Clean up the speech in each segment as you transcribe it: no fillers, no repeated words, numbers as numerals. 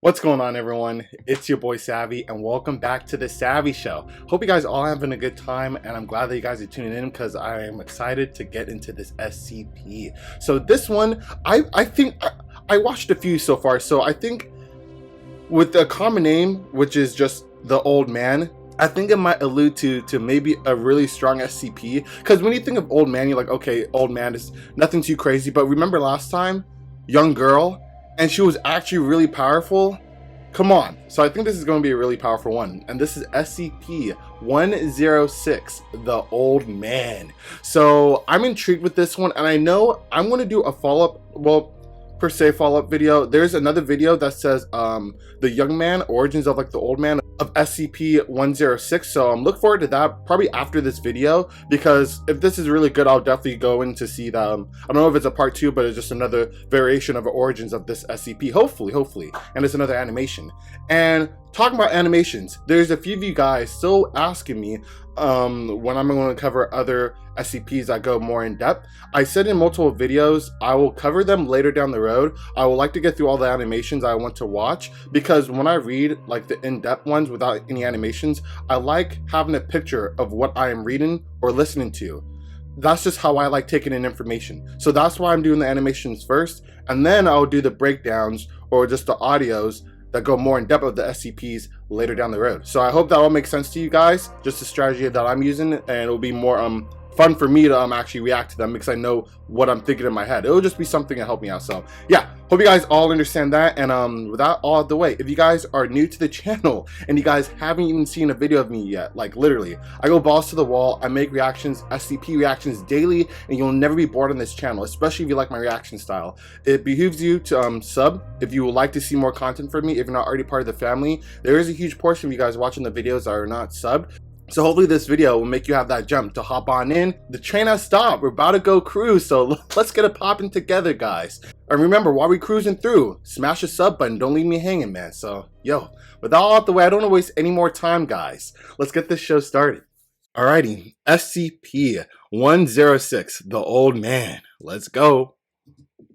What's going on, everyone? It's your boy Savvy, and welcome back to the Savvy Show. Hope you guys all having a good time, and I'm glad that you guys are tuning in because I am excited to get into this SCP. So this one, I think I watched a few so far. So I think with the common name, which is just the Old Man, I think it might allude to maybe a really strong SCP. Because when you think of Old Man, you're like, okay, Old Man is nothing too crazy. But remember last time, young girl, and she was actually really powerful. Come on. So I think this is going to be a really powerful one. And this is SCP-106, the Old Man. So I'm intrigued with this one, and I know I'm going to do a follow-up, well, per se follow-up video. There's another video that says the young man, origins of like the old man of SCP-106. So I'm looking forward to that probably after this video, because if this is really good, I'll definitely go in to see that. I don't know if it's a part 2, but it's just another variation of the origins of this SCP, hopefully, and it's another animation. And talking about animations, there's a few of you guys still asking me when I'm going to cover other SCPs that go more in depth. I said in multiple videos I will cover them later down the road. I would like to get through all the animations I want to watch, because when I read like the in-depth ones without any animations, I like having a picture of what I am reading or listening to. That's just how I like taking in information. So that's why I'm doing the animations first, and then I'll do the breakdowns or just the audios that go more in depth of the SCPs later down the road. So I hope that all makes sense to you guys, just the strategy that I'm using, and it'll be more fun for me to actually react to them because I know what I'm thinking in my head. It'll just be something to help me out. So yeah, hope you guys all understand that. And with that all out the way, if you guys are new to the channel and you guys haven't even seen a video of me yet, like literally, I go balls to the wall. I make reactions, SCP reactions daily, and you'll never be bored on this channel, especially if you like my reaction style. It behooves you to sub if you would like to see more content from me. If you're not already part of the family, there is a huge portion of you guys watching the videos that are not subbed. So hopefully this video will make you have that jump to hop on in. The train has stopped. We're about to go cruise, so let's get it popping together, guys. And remember, while we're cruising through, smash the sub button. Don't leave me hanging, man. So, yo, with that all out the way, I don't want to waste any more time, guys. Let's get this show started. Alrighty, SCP-106, the Old Man. Let's go.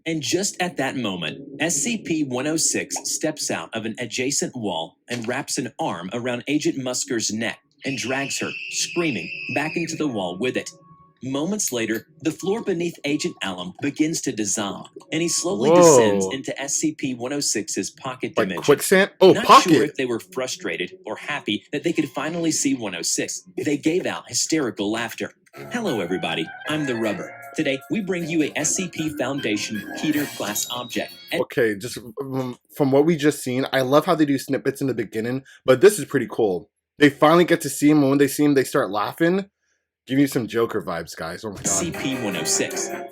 And just at that moment, SCP-106 steps out of an adjacent wall and wraps an arm around Agent Musker's neck and drags her, screaming, back into the wall with it. Moments later, the floor beneath Agent Alum begins to dissolve, and he slowly descends into SCP-106's pocket dimension. Like quicksand? Oh, Not pocket. sure if they were frustrated or happy that they could finally see 106. They gave out hysterical laughter. Hello, everybody. I'm TheRubber. Today, we bring you a SCP Foundation Keter class object. Okay, just from what we just seen, I love how they do snippets in the beginning, but this is pretty cool. They finally get to see him, and when they see him, they start laughing. Give you some Joker vibes, guys. Oh my god. SCP-106.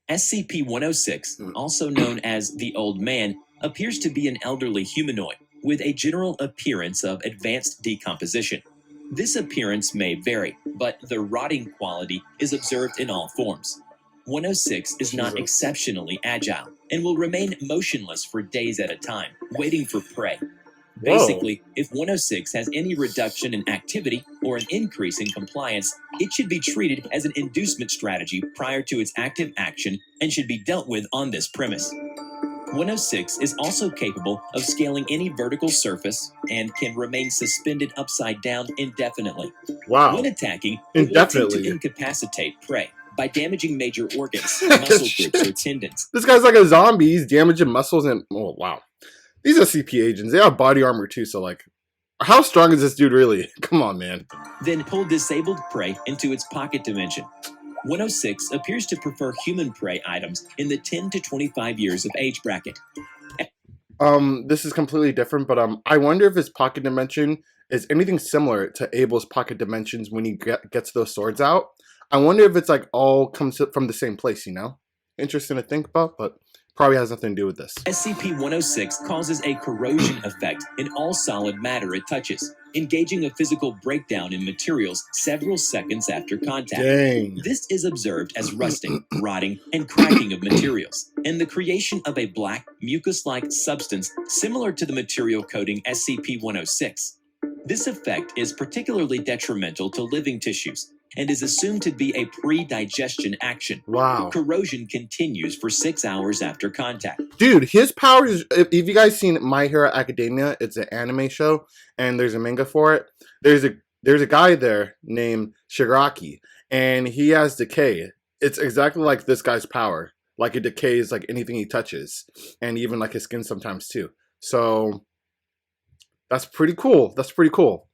SCP-106, also known as the Old Man, appears to be an elderly humanoid with a general appearance of advanced decomposition. This appearance may vary, but the rotting quality is observed in all forms. 106 is not exceptionally agile and will remain motionless for days at a time, waiting for prey. Basically, if 106 has any reduction in activity or an increase in compliance, it should be treated as an inducement strategy prior to its active action and should be dealt with on this premise. 106 is also capable of scaling any vertical surface and can remain suspended upside down indefinitely. Wow. When attacking, indefinitely, it will attempt to incapacitate prey by damaging major organs, muscle groups, or tendons. This guy's like a zombie. He's damaging muscles and... oh, wow. These are CP agents. They have body armor too, so like, how strong is this dude really? Come on, man. Then pull disabled prey into its pocket dimension. 106 appears to prefer human prey items in the 10 to 25 years of age bracket. This is completely different, but I wonder if his pocket dimension is anything similar to Abel's pocket dimensions when he gets those swords out. I wonder if it's like all comes from the same place, you know? Interesting to think about, but probably has nothing to do with this. SCP-106 causes a corrosion effect in all solid matter it touches, engaging a physical breakdown in materials several seconds after contact. Dang. This is observed as rusting, rotting, and cracking of materials, and the creation of a black, mucus-like substance similar to the material coating SCP-106. This effect is particularly detrimental to living tissues, and is assumed to be a pre-digestion action. Wow. Corrosion continues for 6 hours after contact. Dude, his powers, if you guys seen My Hero Academia, it's an anime show, and there's a manga for it. There's a guy there named Shigaraki, and he has decay. It's exactly like this guy's power. Like, it decays like anything he touches, and even like his skin sometimes too. So that's pretty cool. That's pretty cool.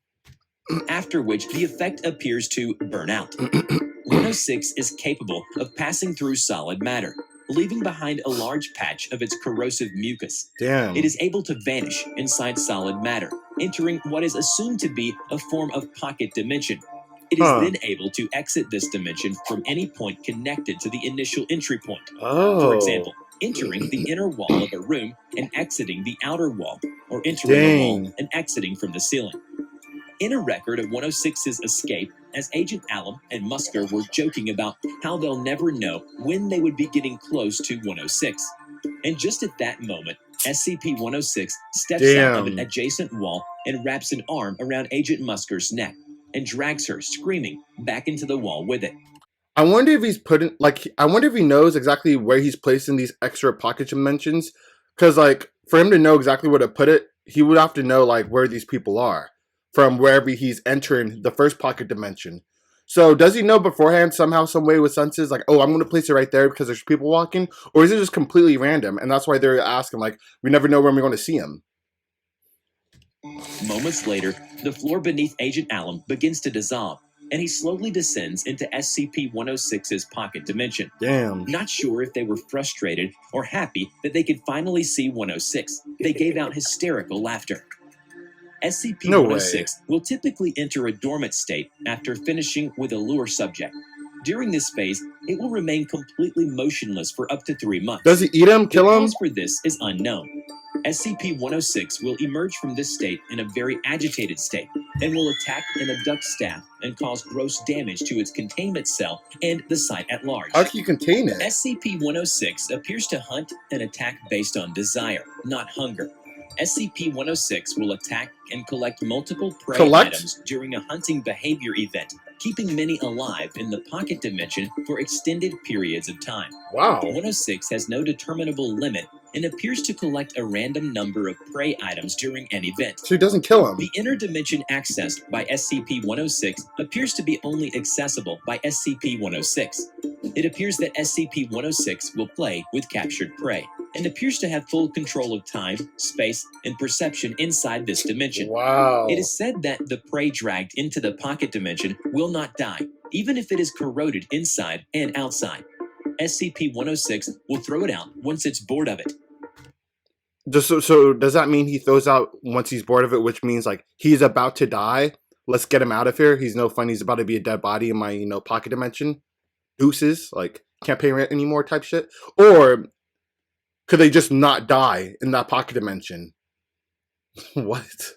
After which the effect appears to burn out. 106 is capable of passing through solid matter, leaving behind a large patch of its corrosive mucus. Damn. It is able to vanish inside solid matter, entering what is assumed to be a form of pocket dimension. It is then able to exit this dimension from any point connected to the initial entry point. For example, entering the inner wall of a room and exiting the outer wall, or entering a wall and exiting from the ceiling. In a record of 106's escape, as Agent Alum and Musker were joking about how they'll never know when they would be getting close to 106. And just at that moment, SCP-106 steps out of an adjacent wall and wraps an arm around Agent Musker's neck and drags her, screaming, back into the wall with it. I wonder if he's putting, like, I wonder if he knows exactly where he's placing these extra pocket dimensions. Because, like, for him to know exactly where to put it, he would have to know, like, where these people are from wherever he's entering the first pocket dimension. So does he know beforehand somehow, some way with senses, like, oh, I'm going to place it right there because there's people walking? Or is it just completely random? And that's why they're asking, like, we never know when we're going to see him. Moments later, the floor beneath Agent Alum begins to dissolve, and he slowly descends into SCP-106's pocket dimension. Damn. Not sure if they were frustrated or happy that they could finally see 106, they gave out hysterical laughter. SCP-106 will typically enter a dormant state after finishing with a lure subject. During this phase, it will remain completely motionless for up to 3 months. Does he eat him, kill him? The cause for this is unknown. SCP-106 will emerge from this state in a very agitated state and will attack and abduct staff and cause gross damage to its containment cell and the site at large. How can you contain it? SCP-106 appears to hunt and attack based on desire, not hunger. SCP-106 will attack and collect multiple prey items during a hunting behavior event, keeping many alive in the pocket dimension for extended periods of time. Wow. 106 has no determinable limit and appears to collect a random number of prey items during an event. So he doesn't kill him. The inner dimension accessed by SCP-106 appears to be only accessible by SCP-106. It appears that SCP-106 will play with captured prey, and appears to have full control of time, space, and perception inside this dimension. Wow. It is said that the prey dragged into the pocket dimension will not die, even if it is corroded inside and outside. SCP-106 will throw it out once it's bored of it. So does that mean he throws out once he's bored of it, which means, like, he's about to die? Let's get him out of here. He's no fun. He's about to be a dead body in my, pocket dimension. Deuces. Like, can't pay rent anymore type shit. Or could they just not die in that pocket dimension? What?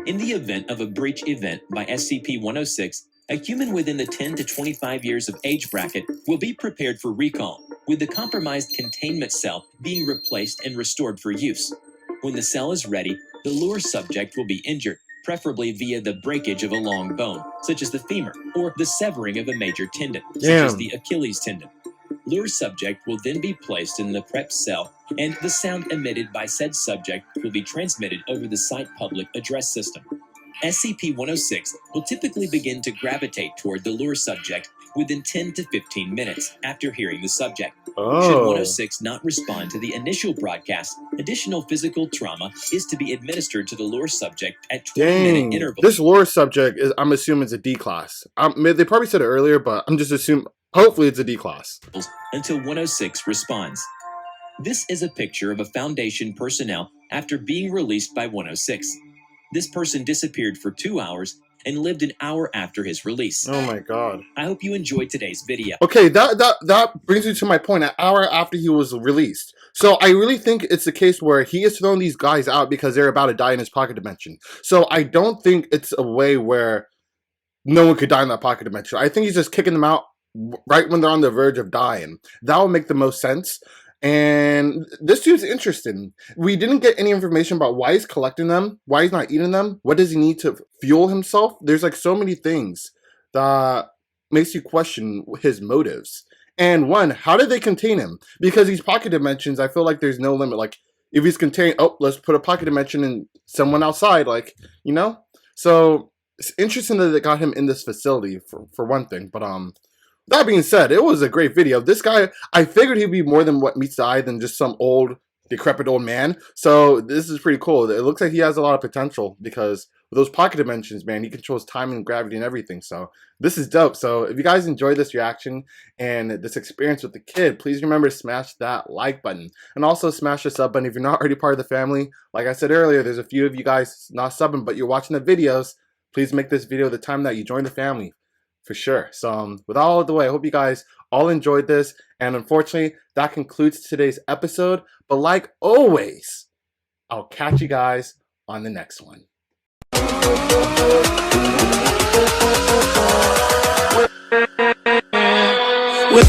In the event of a breach event by SCP-106, a human within the 10 to 25 years of age bracket will be prepared for recall, with the compromised containment cell being replaced and restored for use. When the cell is ready, the lure subject will be injured, preferably via the breakage of a long bone, such as the femur, or the severing of a major tendon, such as the Achilles tendon. Lure subject will then be placed in the prep cell, and the sound emitted by said subject will be transmitted over the site public address system. SCP-106 will typically begin to gravitate toward the lure subject within 10 to 15 minutes after hearing the subject. Should 106 not respond to the initial broadcast, additional physical trauma is to be administered to the lure subject at 20-minute intervals. This lure subject is, I'm assuming, it's a D class. They probably said it earlier, but I'm just assuming, hopefully it's a D class. Until 106 responds. This is a picture of a Foundation personnel after being released by 106. This person disappeared for 2 hours and lived an hour after his release. Oh my god. I hope you enjoyed today's video. Okay, that brings me to my point, an hour after he was released. So I really think it's the case where he is throwing these guys out because they're about to die in his pocket dimension. So I don't think it's a way where no one could die in that pocket dimension. I think he's just kicking them out right when they're on the verge of dying. That would make the most sense. And this dude's interesting. We didn't get any information about why he's collecting them, why he's not eating them, what does he need to fuel himself. There's like so many things that makes you question his motives. And one, how did they contain him? Because these pocket dimensions, I feel like there's no limit. Like, if he's contained, oh, let's put a pocket dimension in someone outside, like, you know? So it's interesting that they got him in this facility for one thing. But that being said, it was a great video. This guy, I figured he'd be more than what meets the eye than just some old, decrepit old man. So this is pretty cool. It looks like he has a lot of potential because with those pocket dimensions, man, he controls time and gravity and everything. So this is dope. So if you guys enjoyed this reaction and this experience with the kid, please remember to smash that like button and also smash the sub button if you're not already part of the family. Like I said earlier, there's a few of you guys not subbing, but you're watching the videos. Please make this video the time that you join the family for sure. So with all of the way, I hope you guys all enjoyed this. And unfortunately, that concludes today's episode. But like always, I'll catch you guys on the next one. With